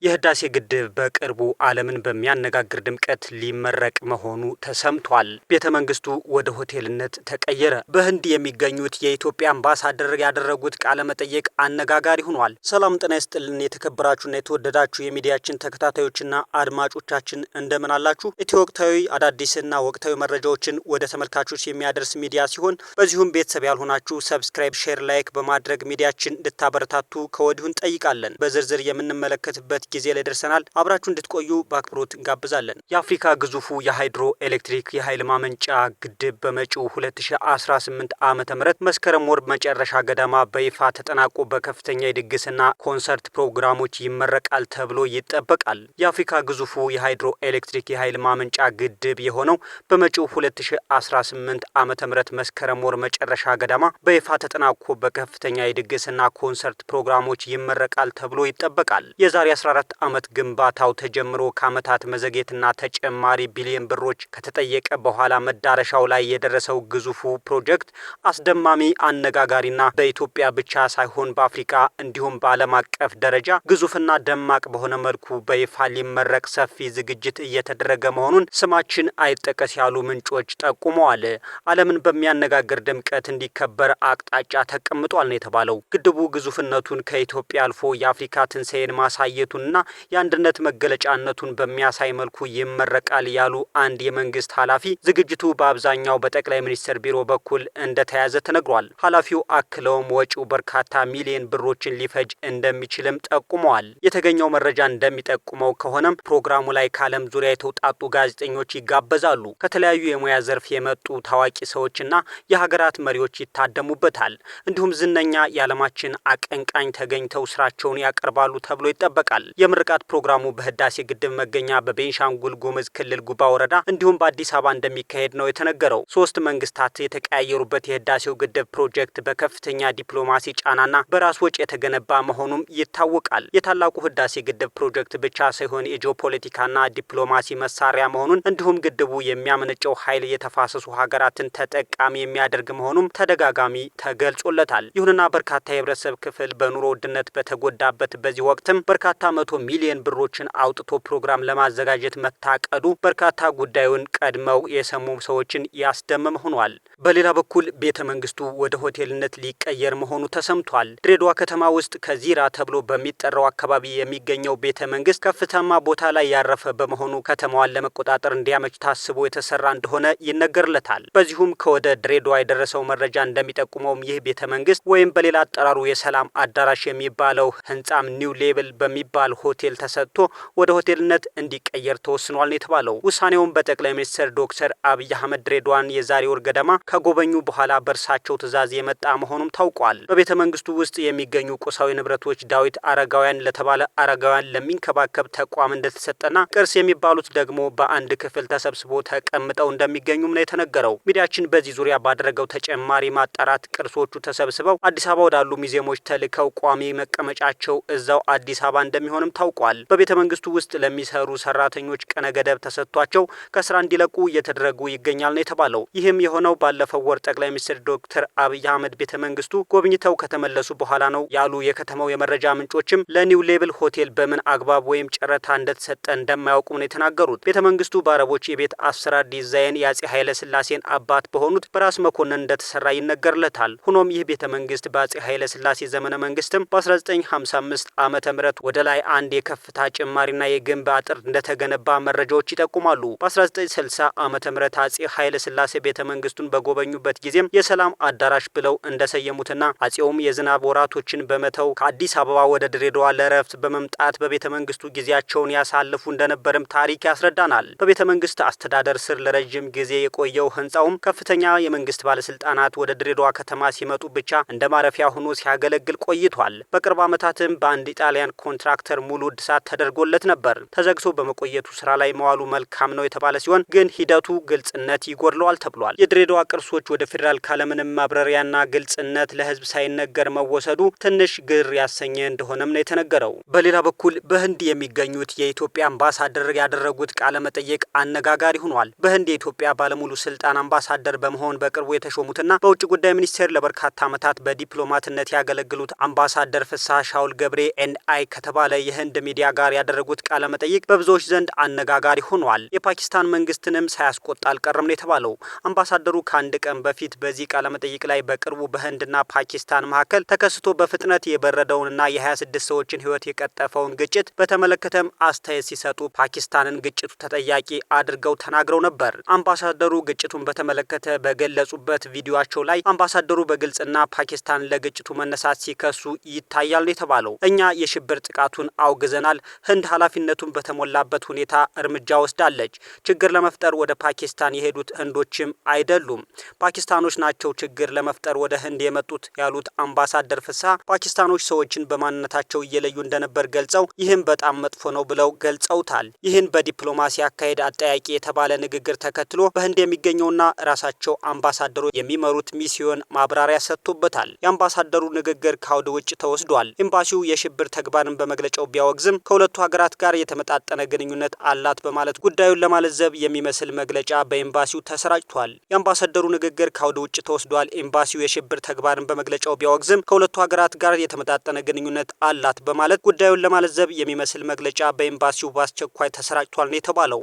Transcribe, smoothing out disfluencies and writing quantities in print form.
የህዳሴ ግድብ በቅርቡ ዓለምን በሚያነጋግር ድምቀት ሊመረቅ መሆኑ ተሰምቷል። ቤተ መንግስቱ ወደ ሆቴልነት ተቀየረ። በህንድ የሚገኙት የኢትዮጵያ አምባሳደር ያደረጉት ቃለ መጠይቅ አነጋጋሪ ሆኗል። ሰላም ጤና ይስጥልን። የተከበራችሁና የተወደዳችሁ የሚዲያችን ተከታታዮችና አድማጮቻችን እንደምን አላችሁ? ኢትዮ ወቅታዊ አዳዲስና ወቅታዊ መረጃዎችን ወደ ተመልካቾች የሚያደርስ ሚዲያ ሲሆን በዚሁም ቤተሰብ ያልሆናችሁ ሰብስክራይብ፣ ሼር፣ ላይክ በማድረግ ሚዲያችን እንድታበረታቱ ከወዲሁ እንጠይቃለን። በዝርዝር የምንመለከትበት ጊዜ ላይ ደርሰናል። አብራችሁ እንድትቆዩ በአክብሮት እንጋብዛለን። የአፍሪካ ግዙፉ የሃይድሮ ኤሌክትሪክ የኃይል ማመንጫ ግድብ በመጪው 2018 ዓመተ ምህረት መስከረም ወር መጨረሻ ገደማ በይፋ ተጠናቆ በከፍተኛ የድግስና ኮንሰርት ፕሮግራሞች ይመረቃል ተብሎ ይጠበቃል። የአፍሪካ ግዙፉ የሃይድሮ ኤሌክትሪክ የኃይል ማመንጫ ግድብ የሆነው በመጪው 2018 ዓመተ ምህረት መስከረም ወር መጨረሻ ገደማ በይፋ ተጠናቆ በከፍተኛ የድግስና ኮንሰርት ፕሮግራሞች ይመረቃል ተብሎ ይጠበቃል። የዛሬ 14 ዓመት ግንባታው ተጀምሮ ከዓመታት መዘግየትና ተጨማሪ ቢሊዮን ብሮች ከተጠየቀ በኋላ መዳረሻው ላይ የደረሰው ግዙፉ ፕሮጀክት አስደማሚ፣ አነጋጋሪና በኢትዮጵያ ብቻ ሳይሆን በአፍሪካ እንዲሁም በዓለም አቀፍ ደረጃ ግዙፍና ደማቅ በሆነ መልኩ በይፋ ሊመረቅ ሰፊ ዝግጅት እየተደረገ መሆኑን ስማችን አይጠቀስ ያሉ ምንጮች ጠቁመዋል። ዓለምን በሚያነጋግር ድምቀት እንዲከበር አቅጣጫ ተቀምጧል ነው የተባለው። ግድቡ ግዙፍነቱን ከኢትዮጵያ አልፎ የአፍሪካ ትንሣኤን ማሳየቱንና የአንድነት መገለጫነቱን በሚያሳይ መልኩ ይመረቃል ያሉ አንድ የመንግስት ኃላፊ ዝግጅቱ በአብዛኛው በጠቅላይ ሚኒስትር ቢሮ በኩል እንደተያዘ ተነግሯል። ኃላፊው አክለውም ወጪው በርካታ ሚሊዮን ብሮችን ሊፈጅ እንደሚችልም ጠቁመዋል። የተገኘው መረጃ እንደሚጠቁመው ከሆነም ፕሮግራሙ ላይ ከዓለም ዙሪያ የተውጣጡ ጋዜጠኞች ይጋበዛሉ። ከተለያዩ የሙያ ዘርፍ የመጡ ታዋቂ ሰዎችና የሀገራት መሪዎች ይታደሙበታል። እንዲሁም ዝነኛ የዓለማችን አቀንቃኝ ተገኝተው ስራቸውን ያቀርባሉ ተብሎ ይጠበቃል። የምርቃት ፕሮግራሙ በህዳሴ ግድብ መገኛ በቤንሻንጉል ጉሙዝ ክልል ጉባ ወረዳ እንዲሁም በአዲስ አበባ እንደሚካሄድ ነው የተነገረው። ሶስት መንግስታት የተቀያየሩበት የህዳሴው ግድብ ፕሮጀክት በከፍተኛ ዲፕሎማሲ ጫናና በራስ ወጪ የተገነባ መሆኑም ይታወቃል። የታላቁ ህዳሴ ግድብ ፕሮጀክት ብቻ ሳይሆን የጂኦፖለቲካና ዲፕሎማሲ መሳሪያ መሆኑን እንዲሁም ግድቡ የሚያመነጨው ኃይል የተፋሰሱ ሀገራትን ተጠቃሚ የሚያደርግ መሆኑም ተደጋጋሚ ተገልጾለታል። ይሁንና በርካታ የህብረተሰብ ክፍል በኑሮ ውድነት በተጎዳበት በዚህ ወቅትም በርካታ 100 ሚሊዮን ብሮችን አውጥቶ ፕሮግራም ለማዘጋጀት መታቀዱ በርካታ ጉዳዩን ቀድመው የሰሙ ሰዎችን ያስደመመ ሆኗል። በሌላ በኩል ቤተ መንግስቱ ወደ ሆቴልነት ሊቀየር መሆኑ ተሰምቷል። ድሬዳዋ ከተማ ውስጥ ከዚራ ተብሎ በሚጠራው አካባቢ የሚገኘው ቤተ መንግስት ከፍታማ ቦታ ላይ ያረፈ በመሆኑ ከተማዋን ለመቆጣጠር እንዲያመች ታስቦ የተሰራ እንደሆነ ይነገርለታል። በዚሁም ከወደ ድሬዳዋ የደረሰው መረጃ እንደሚጠቁመውም ይህ ቤተ መንግስት ወይም በሌላ አጠራሩ የሰላም አዳራሽ የሚባለው ህንጻም ኒው ሌብል በሚባል ሆቴል ተሰጥቶ ወደ ሆቴልነት እንዲቀየር ተወስኗል ነው የተባለው። ውሳኔውም በጠቅላይ ሚኒስትር ዶክተር አብይ አህመድ ድሬዳዋን የዛሬ ወር ገደማ ከጎበኙ በኋላ በእርሳቸው ትዕዛዝ የመጣ መሆኑም ታውቋል። በቤተ መንግስቱ ውስጥ የሚገኙ ቁሳዊ ንብረቶች ዳዊት አረጋውያን ለተባለ አረጋውያን ለሚንከባከብ ተቋም እንደተሰጠና ቅርስ የሚባሉት ደግሞ በአንድ ክፍል ተሰብስቦ ተቀምጠው እንደሚገኙም ነው የተነገረው። ሚዲያችን በዚህ ዙሪያ ባደረገው ተጨማሪ ማጣራት ቅርሶቹ ተሰብስበው አዲስ አበባ ወዳሉ ሙዚየሞች ተልከው ቋሚ መቀመጫቸው እዛው አዲስ አበባ እንደሚሆንም ታውቋል። በቤተ መንግስቱ ውስጥ ለሚሰሩ ሰራተኞች ቀነ ገደብ ተሰጥቷቸው ከስራ እንዲለቁ እየተደረጉ ይገኛል ነው የተባለው። ይህም የሆነው ባለፈው ወር ጠቅላይ ሚኒስትር ዶክተር አብይ አህመድ ቤተ መንግስቱ ጎብኝተው ከተመለሱ በኋላ ነው ያሉ የከተማው የመረጃ ምንጮችም ለኒው ሌብል ሆቴል በምን አግባብ ወይም ጨረታ እንደተሰጠ እንደማያውቁም ነው የተናገሩት። ቤተ መንግስቱ በአረቦች የቤት አሰራር ዲዛይን የአጼ ኃይለ ስላሴን አባት በሆኑት በራስ መኮንን እንደተሰራ ይነገርለታል። ሆኖም ይህ ቤተ መንግስት በአጼ ኃይለ ስላሴ ዘመነ መንግስትም በ1955 ዓመተ ምህረት ወደ ላይ አንድ የከፍታ ጭማሪና የግንብ አጥር እንደተገነባ መረጃዎች ይጠቁማሉ። በ1960 ዓመተ ምህረት አጼ ኃይለ ስላሴ ቤተ መንግስቱን በጎበኙበት ጊዜም የሰላም አዳራሽ ብለው እንደሰየሙትና አጼውም የዝናብ ወራቶችን በመተው ከአዲስ አበባ ወደ ድሬዳዋ ለረፍት በመምጣት በቤተ መንግስቱ ጊዜያቸውን ያሳልፉ እንደነበርም ታሪክ ያስረዳናል። በቤተ መንግስት አስተዳደር ስር ለረጅም ጊዜ የቆየው ህንጻውም ከፍተኛ የመንግስት ባለስልጣናት ወደ ድሬዳዋ ከተማ ሲመጡ ብቻ እንደ ማረፊያ ሆኖ ሲያገለግል ቆይቷል። በቅርብ ዓመታትም በአንድ ጣሊያን ኮንትራክተር ሙሉ እድሳት ተደርጎለት ነበር። ተዘግቶ በመቆየቱ ስራ ላይ መዋሉ መልካም ነው የተባለ ሲሆን ግን ሂደቱ ግልጽነት ይጎድለዋል ተብሏል። የድሬዳዋ ቅርሶች ወደ ፌዴራል ካለምንም ማብራሪያና ግልጽነት ለህዝብ ሳይነገር መወሰዱ ትንሽ ግር ያሰኘ እንደሆነም ነው የተነገረው። በሌላ በኩል በህንድ የሚገኙት የኢትዮጵያ አምባሳደር ያደረጉት ቃለ መጠይቅ አነጋጋሪ ሆኗል። በህንድ የኢትዮጵያ ባለሙሉ ስልጣን አምባሳደር በመሆን በቅርቡ የተሾሙትና በውጭ ጉዳይ ሚኒስቴር ለበርካታ ዓመታት በዲፕሎማትነት ያገለግሉት አምባሳደር ፍስሐ ሻውል ገብሬ ኤንአይ ከተባለ የህንድ ሚዲያ ጋር ያደረጉት ቃለ መጠይቅ በብዙዎች ዘንድ አነጋጋሪ ሆኗል። የፓኪስታን መንግስትንም ሳያስቆጣ አልቀረም ነው የተባለው። አምባሳደሩ ከአንድ ቀን በፊት በዚህ ቃለ መጠይቅ ላይ በቅርቡ በህንድና ፓኪስታን መካከል ተከስቶ በፍጥነት የበረደውንና የ26 ሰዎችን ህይወት የቀጠፈውን ግጭት በተመለከተም አስተያየት ሲሰጡ ፓኪስታንን ግጭቱ ተጠያቂ አድርገው ተናግረው ነበር። አምባሳደሩ ግጭቱን በተመለከተ በገለጹበት ቪዲዮአቸው ላይ አምባሳደሩ በግልጽና ፓኪስታን ለግጭቱ መነሳት ሲከሱ ይታያል ነው የተባለው። እኛ የሽብር ጥቃቱን አውግዘናል። ህንድ ኃላፊነቱን በተሞላበት ሁኔታ እርምጃ ወስዳለች። ችግር ለመፍጠር ወደ ፓኪስታን የሄዱት ህንዶችም አይደሉም፣ ፓኪስታኖች ናቸው ችግር ለመፍጠር ወደ ህንድ የመጡት ያሉት አምባሳደር ፍስሐ ፓኪስታኖች ሰዎችን በማንነታቸው እየለዩ እንደነበር ገልጸው ይህም በጣም መጥፎ ነው ብለው ገልጸውታል። ይህን በዲፕሎማሲ አካሄድ አጠያቂ የተባለ ንግግር ተከትሎ በህንድ የሚገኘውና ራሳቸው አምባሳደሩ የሚመሩት ሚስዮን ማብራሪያ ሰጥቶበታል። የአምባሳደሩ ንግግር ከአውድ ውጭ ተወስዷል። ኤምባሲው የሽብር ተግባርን በመግለጫው ቢያወግዝም ከሁለቱ ሀገራት ጋር የተመጣጠነ ግንኙነት አላት በማለት ጉዳዩን ለማለዘብ የሚመስል መግለጫ በኤምባሲው ተሰራጭቷል። የአምባሳደሩ ንግግር ከአውድ ውጭ ተወስዷል። ኤምባሲው የሽብር ተግባርን በመግለጫው ቢያወግዝም ከሁለቱ ሀገራት ጋር የተመጣጠነ ግንኙነት አላት በማለት ጉዳዩን ለማለዘብ የሚመስል መግለጫ በኤምባሲው በአስቸኳይ ተሰራጭቷል ነው የተባለው።